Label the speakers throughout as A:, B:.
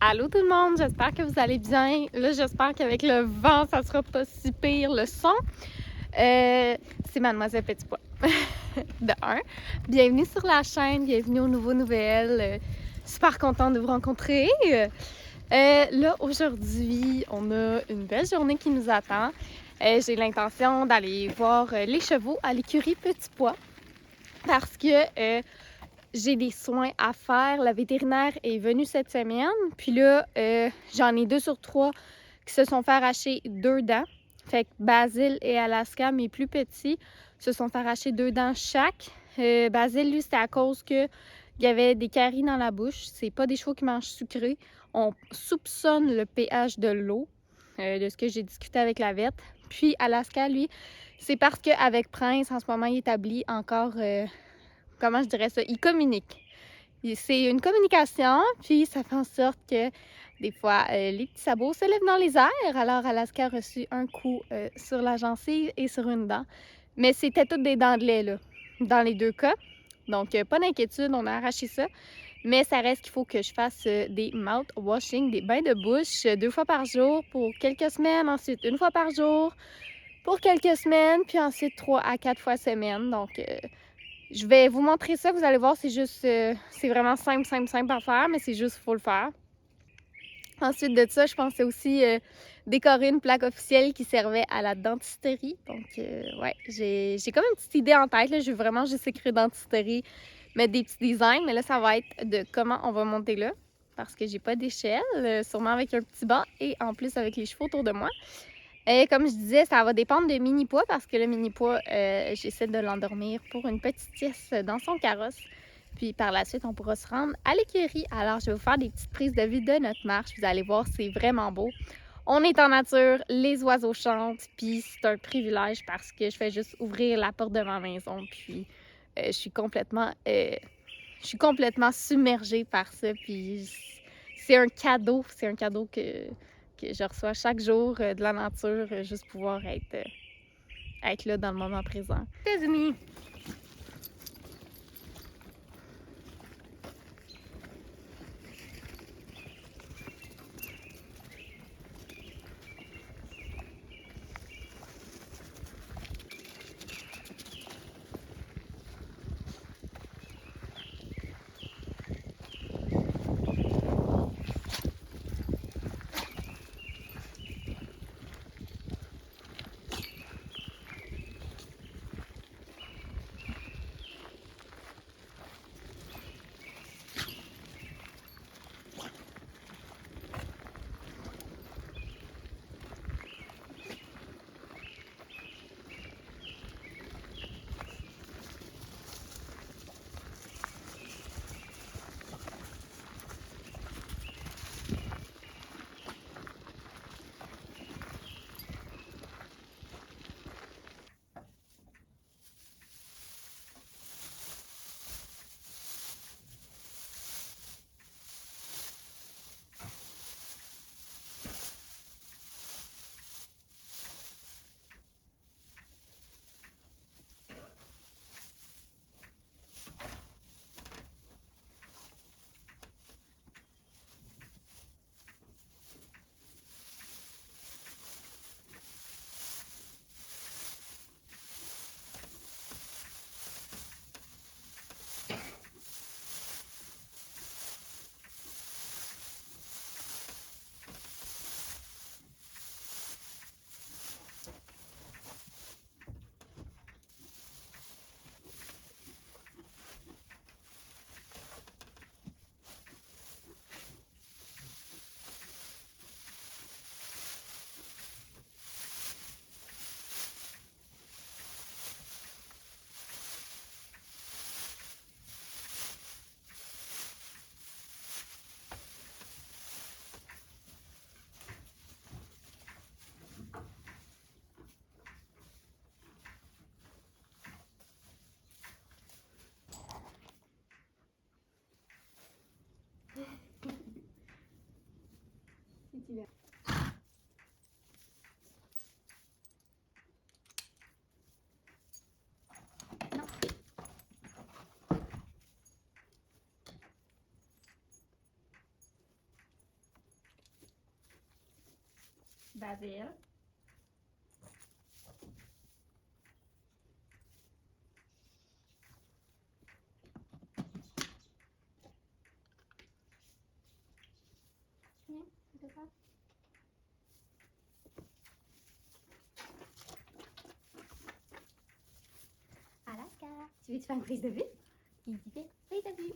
A: Allô tout le monde, j'espère que vous allez bien. Là, j'espère qu'avec le vent, ça sera pas si pire le son. C'est Mademoiselle Petit Pois. De 1. Bienvenue sur la chaîne, bienvenue aux nouveaux nouvelles. Super contente de vous rencontrer. Là, aujourd'hui, on a une belle journée qui nous attend. J'ai l'intention d'aller voir les chevaux à l'écurie Petit Pois parce que j'ai des soins à faire. La vétérinaire est venue cette semaine. Puis là, j'en ai 2 sur 3 qui se sont fait arracher 2 dents. Fait que Basile et Alaska, mes plus petits, se sont fait arracher 2 dents chaque. Basile, lui, c'était à cause qu'il y avait des caries dans la bouche. C'est pas des chevaux qui mangent sucré. On soupçonne le pH de l'eau, de ce que j'ai discuté avec la vet. Puis Alaska, lui, c'est parce qu'avec Prince, en ce moment, il établit encore... comment je dirais ça? Il communique. C'est une communication, puis ça fait en sorte que des fois, les petits sabots se lèvent dans les airs. Alors, Alaska a reçu un coup sur la gencive et sur une dent. Mais c'était toutes des dents de lait, là, dans les 2 cas. Donc, pas d'inquiétude, on a arraché ça. Mais ça reste qu'il faut que je fasse des mouthwashing, des bains de bouche 2 fois par jour pour quelques semaines. Ensuite, 1 fois par jour pour quelques semaines. Puis ensuite, 3 à 4 fois semaine. Donc, je vais vous montrer ça, vous allez voir, c'est juste, c'est vraiment simple à faire, mais c'est juste, faut le faire. Ensuite de ça, je pensais aussi décorer une plaque officielle qui servait à la dentisterie. Donc, ouais, j'ai comme une petite idée en tête, là. Je veux vraiment juste écrire dentisterie, mettre des petits designs, mais là, ça va être de comment on va monter là, parce que j'ai pas d'échelle, sûrement avec un petit banc et en plus avec les chevaux autour de moi. Et comme je disais, ça va dépendre de Mini-Pois parce que le Mini-Pois, j'essaie de l'endormir pour une petite sieste dans son carrosse. Puis par la suite, on pourra se rendre à l'écurie. Alors, je vais vous faire des petites prises de vue de notre marche. Vous allez voir, c'est vraiment beau. On est en nature, les oiseaux chantent, puis c'est un privilège parce que je fais juste ouvrir la porte de ma maison. Puis je suis complètement submergée par ça. Puis c'est un cadeau que je reçois chaque jour de la nature, juste pouvoir être là dans le moment présent. États-Unis. basil. Alaska, tu veux te faire une prise de vue? Il dit prise de vue.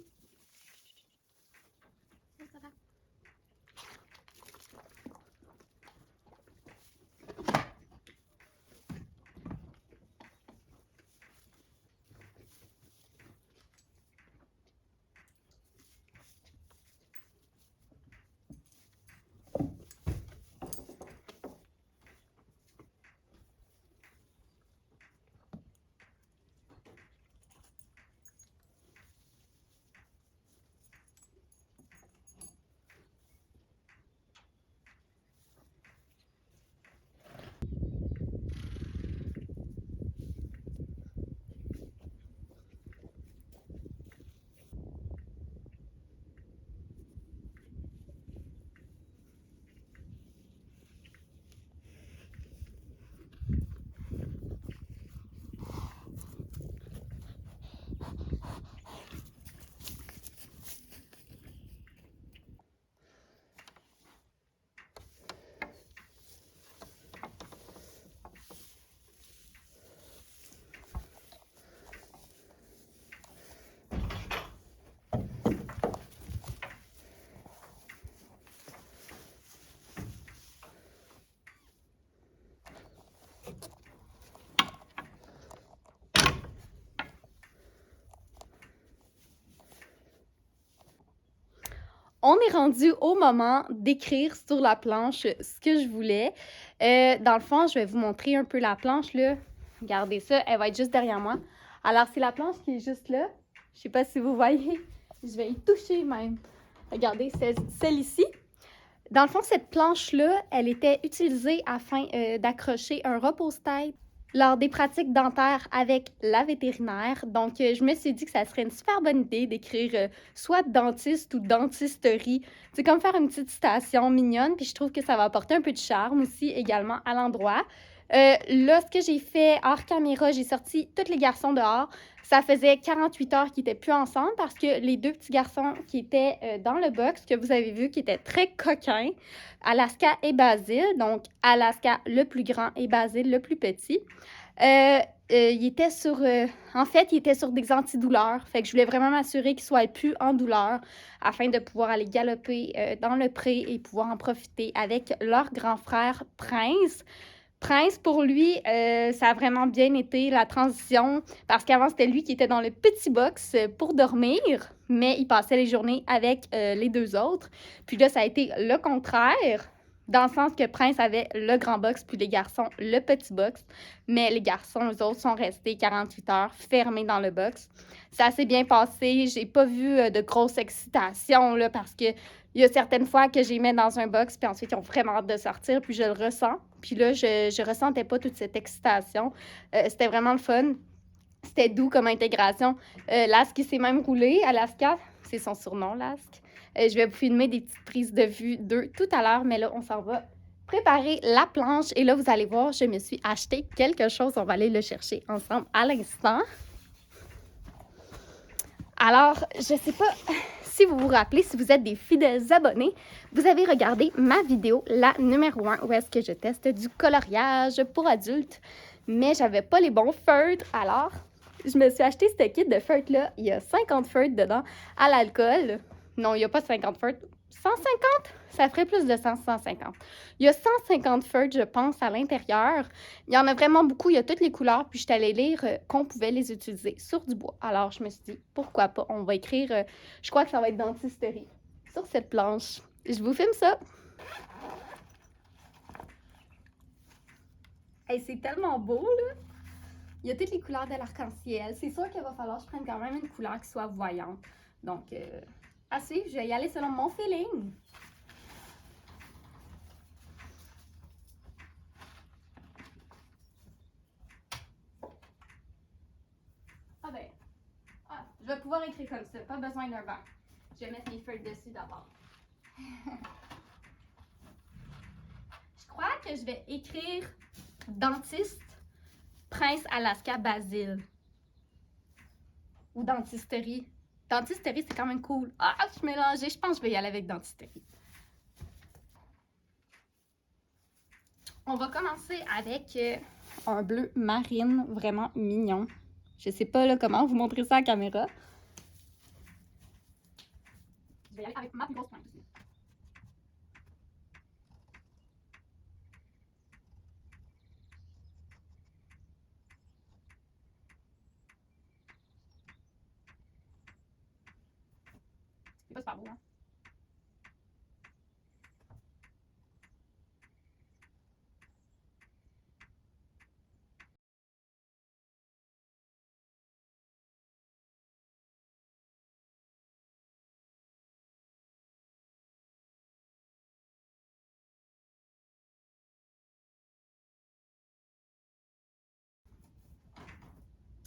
A: On est rendu au moment d'écrire sur la planche ce que je voulais. Dans le fond, je vais vous montrer un peu la planche, là. Regardez ça, elle va être juste derrière moi. Alors, c'est la planche qui est juste là. Je sais pas si vous voyez. Je vais y toucher même. Regardez, c'est celle ici. Dans le fond, cette planche-là, elle était utilisée afin d'accrocher un repose-tête lors des pratiques dentaires avec la vétérinaire. Donc, je me suis dit que ça serait une super bonne idée d'écrire soit dentiste ou dentisterie. C'est comme faire une petite citation mignonne, puis je trouve que ça va apporter un peu de charme aussi également à l'endroit. Là, ce que j'ai fait hors caméra, j'ai sorti tous les garçons dehors. Ça faisait 48 heures qu'ils n'étaient plus ensemble parce que les deux petits garçons qui étaient dans le box, que vous avez vu, qui étaient très coquins, Alaska et Basile, donc Alaska le plus grand et Basile le plus petit, il était sur, en fait, il était sur des antidouleurs. Fait que je voulais vraiment m'assurer qu'ils ne soient plus en douleur afin de pouvoir aller galoper dans le pré et pouvoir en profiter avec leur grand frère Prince. Prince, pour lui, ça a vraiment bien été la transition parce qu'avant, c'était lui qui était dans le petit box pour dormir, mais il passait les journées avec les deux autres. Puis là, ça a été le contraire, dans le sens que Prince avait le grand box, puis les garçons, le petit box. Mais les garçons, eux autres, sont restés 48 heures fermés dans le box. Ça s'est bien passé. J'ai pas vu de grosse excitation, là, parce que il y a certaines fois que j'ai mis dans un box, puis ensuite, ils ont vraiment hâte de sortir, puis je le ressens. Puis là, je ressentais pas toute cette excitation. C'était vraiment le fun. C'était doux comme intégration. Lask, il s'est même roulé. Alaska, c'est son surnom, Lask. Je vais vous filmer des petites prises de vue d'eux tout à l'heure, mais là, on s'en va préparer la planche. Et là, vous allez voir, je me suis acheté quelque chose. On va aller le chercher ensemble à l'instant. Alors, je sais pas si vous vous rappelez, si vous êtes des fidèles abonnés, vous avez regardé ma vidéo, la numéro 1, où est-ce que je teste du coloriage pour adultes, mais j'avais pas les bons feutres. Alors, je me suis acheté ce kit de feutres-là. Il y a 50 feutres dedans à l'alcool. Non, il n'y a pas 50 feutres. 150? Ça ferait plus de 150. Il y a 150 feutres, je pense, à l'intérieur. Il y en a vraiment beaucoup. Il y a toutes les couleurs. Puis, je suis allée lire qu'on pouvait les utiliser sur du bois. Alors, je me suis dit, pourquoi pas? On va écrire, je crois que ça va être dentisterie sur cette planche. Je vous filme ça. Hey, c'est tellement beau, là. Il y a toutes les couleurs de l'arc-en-ciel. C'est sûr qu'il va falloir que je prenne quand même une couleur qui soit voyante. Donc, à suivre, je vais y aller selon mon feeling. Je vais pouvoir écrire comme ça. Pas besoin d'un banc. Je vais mettre mes feuilles dessus d'abord. Je crois que que je vais écrire dentiste, Prince Alaska Basile. Ou dentisterie. Dentisterie, c'est quand même cool. Ah, je suis mélangée. Je pense que je vais y aller avec dentisterie. On va commencer avec un bleu marine vraiment mignon. Je sais pas là, comment vous montrer ça à la caméra. Je vais y aller avec ma plus grosse pointe aussi. C'est pas super beau, hein?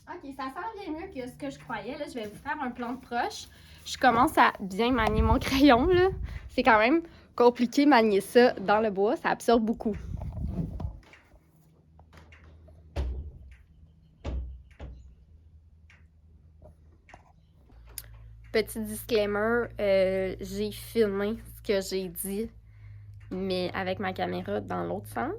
A: Ok, ça sent bien mieux que ce que je croyais. Là, je vais vous faire un plan de proche. Je commence à bien manier mon crayon, là. C'est quand même compliqué manier ça dans le bois. Ça absorbe beaucoup. Petit disclaimer, j'ai filmé ce que j'ai dit, mais avec ma caméra dans l'autre sens.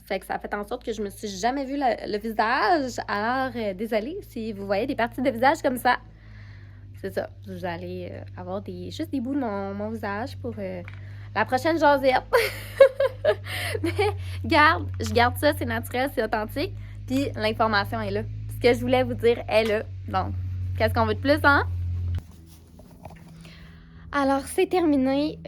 A: Fait que ça a fait en sorte que je me suis jamais vu le visage. Alors, désolée si vous voyez des parties de visage comme ça. C'est ça. Vous allez avoir juste des bouts de mon visage pour la prochaine jasette. Mais je garde ça, c'est naturel, c'est authentique. Puis l'information est là. Ce que je voulais vous dire est là. Donc, qu'est-ce qu'on veut de plus, hein? Alors, c'est terminé.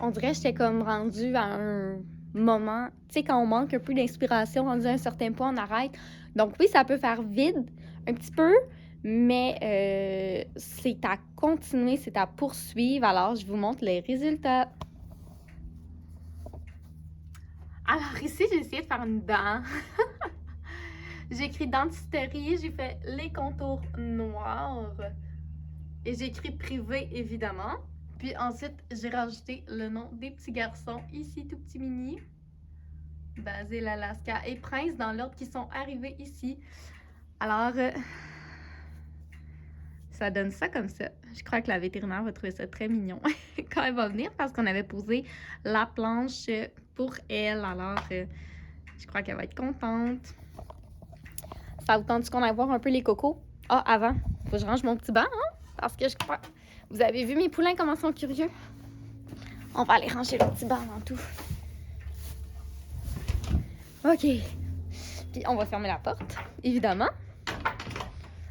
A: On dirait que j'étais comme rendue à un moment, tu sais, quand on manque un peu d'inspiration, rendu à un certain point, on arrête. Donc oui, ça peut faire vide un petit peu, mais c'est à continuer, c'est à poursuivre. Alors, je vous montre les résultats. Alors ici, j'ai essayé de faire une dent. J'ai écrit dentisterie, j'ai fait les contours noirs et j'ai écrit privé, évidemment. Puis ensuite, j'ai rajouté le nom des petits garçons, ici, tout petit mini. Basile, Alaska et Prince, dans l'ordre qui sont arrivés ici. Alors, ça donne ça comme ça. Je crois que la vétérinaire va trouver ça très mignon quand elle va venir parce qu'on avait posé la planche pour elle. Alors, je crois qu'elle va être contente. Ça vous tente qu'on aille voir un peu les cocos? Ah, avant, faut que je range mon petit banc, hein? Parce que je crois... Vous avez vu mes poulains comment ils sont curieux? On va aller ranger le petit banc dans tout. OK. Puis on va fermer la porte, évidemment.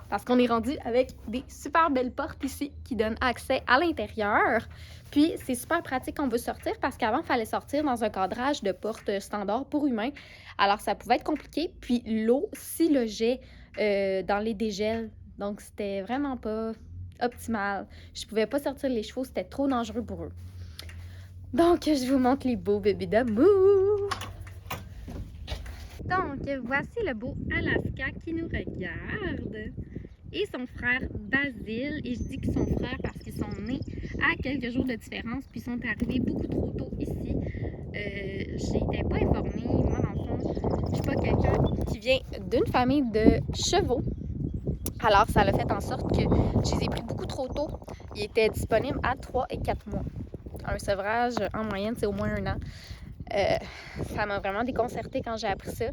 A: Parce qu'on est rendu avec des super belles portes ici qui donnent accès à l'intérieur. Puis c'est super pratique quand on veut sortir parce qu'avant, il fallait sortir dans un cadrage de porte standard pour humains. Alors ça pouvait être compliqué. Puis l'eau s'y logeait dans les dégels. Donc c'était vraiment pas optimal. Je pouvais pas sortir les chevaux, c'était trop dangereux pour eux. Donc je vous montre les beaux bébés d'amour. Donc, voici le beau Alaska qui nous regarde et son frère Basile. Et je dis qu'ils sont frères parce qu'ils sont nés à quelques jours de différence puis ils sont arrivés beaucoup trop tôt ici. J'étais pas informée, moi dans le fond, je suis pas quelqu'un qui vient d'une famille de chevaux. Alors, ça a fait en sorte que je les ai pris beaucoup trop tôt. Ils étaient disponibles à 3 et 4 mois. Un sevrage, en moyenne, c'est au moins 1 an. Ça m'a vraiment déconcertée quand j'ai appris ça.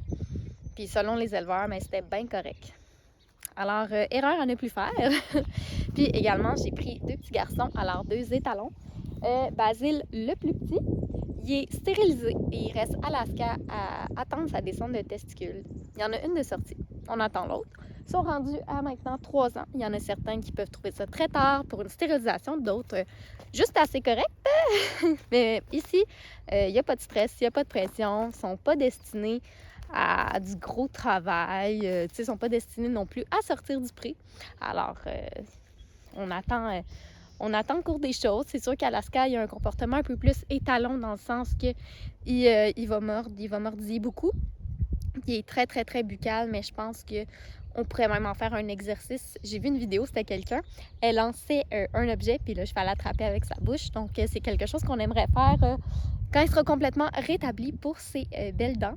A: Puis selon les éleveurs, mais c'était bien correct. Alors, erreur à ne plus faire. Puis également, j'ai pris 2 petits garçons, alors 2 étalons. Basile, le plus petit, il est stérilisé et il reste à Alaska à attendre sa descente de testicules. Il y en a une de sortie. On attend l'autre. Ils sont rendus à maintenant 3 ans. Il y en a certains qui peuvent trouver ça très tard pour une stérilisation, d'autres juste assez correct. Mais ici, il n'y a pas de stress, il n'y a pas de pression. Ils ne sont pas destinés à du gros travail. Ils ne sont pas destinés non plus à sortir du pré. Alors, on attend le cours des choses. C'est sûr qu'Alaska, il y a un comportement un peu plus étalon dans le sens qu'il il va mordiller beaucoup. Il est très, très, très buccal, mais je pense qu'on pourrait même en faire un exercice. J'ai vu une vidéo, c'était quelqu'un, elle lançait un objet, puis là, je fallait l'attraper avec sa bouche. Donc, c'est quelque chose qu'on aimerait faire quand il sera complètement rétabli pour ses belles dents,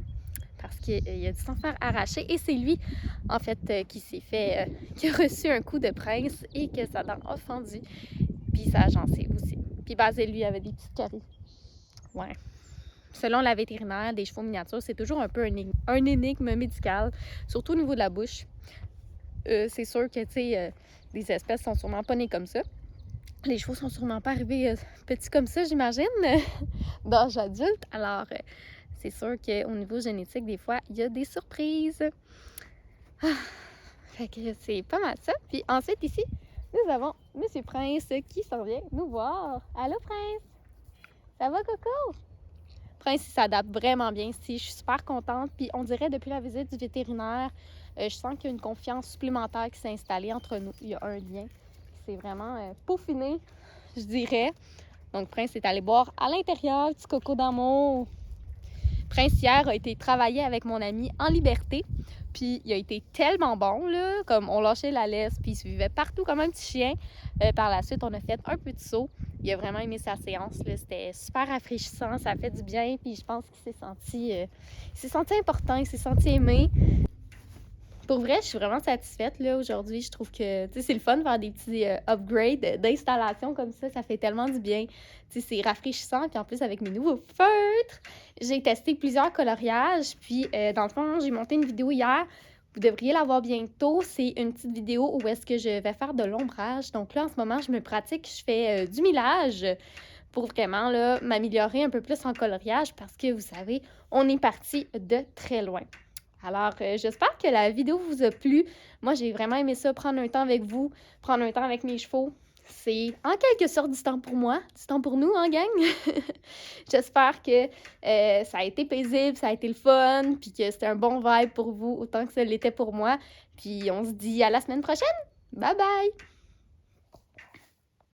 A: parce qu'il a dû s'en faire arracher. Et c'est lui, en fait, qui a reçu un coup de prince et que sa dent a fendu. Puis sa gencive aussi. Puis Basile, lui, avait des petites caries. Ouais. Selon la vétérinaire, des chevaux miniatures, c'est toujours un peu un énigme médical, surtout au niveau de la bouche. C'est sûr que, tu sais, des espèces sont sûrement pas nées comme ça. Les chevaux sont sûrement pas arrivés petits comme ça, j'imagine, d'âge adulte. Alors, c'est sûr qu'au niveau génétique, des fois, il y a des surprises. Fait que c'est pas mal ça. Puis ensuite, ici, nous avons Monsieur Prince qui s'en vient nous voir. Allô, Prince? Ça va, Coco? Prince, il s'adapte vraiment bien ici. Je suis super contente. Puis on dirait, depuis la visite du vétérinaire, je sens qu'il y a une confiance supplémentaire qui s'est installée entre nous. Il y a un lien. C'est vraiment peaufiné, je dirais. Donc, Prince est allé boire à l'intérieur, petit coco d'amour. Prince, hier, a été travailler avec mon ami en liberté. Puis, il a été tellement bon, là, comme on lâchait la laisse, puis il se vivait partout comme un petit chien. Par la suite, on a fait un peu de saut. Il a vraiment aimé sa séance, là. C'était super rafraîchissant, ça a fait du bien. Puis, je pense qu'il s'est senti important, il s'est senti aimé. Pour vrai, je suis vraiment satisfaite là aujourd'hui. Je trouve que c'est le fun de faire des petits upgrades d'installation comme ça fait tellement du bien. C'est rafraîchissant. Puis en plus, avec mes nouveaux feutres, j'ai testé plusieurs coloriages. Puis dans le fond, j'ai monté une vidéo hier. Vous devriez la voir bientôt. C'est une petite vidéo où est-ce que je vais faire de l'ombrage. Donc là, en ce moment, je me pratique. Je fais du millage pour vraiment là, m'améliorer un peu plus en coloriage parce que vous savez, on est parti de très loin. Alors, j'espère que la vidéo vous a plu. Moi, j'ai vraiment aimé ça, prendre un temps avec vous, prendre un temps avec mes chevaux. C'est en quelque sorte du temps pour moi, du temps pour nous, hein, gang? J'espère que ça a été paisible, ça a été le fun, puis que c'était un bon vibe pour vous, autant que ça l'était pour moi. Puis on se dit à la semaine prochaine. Bye bye!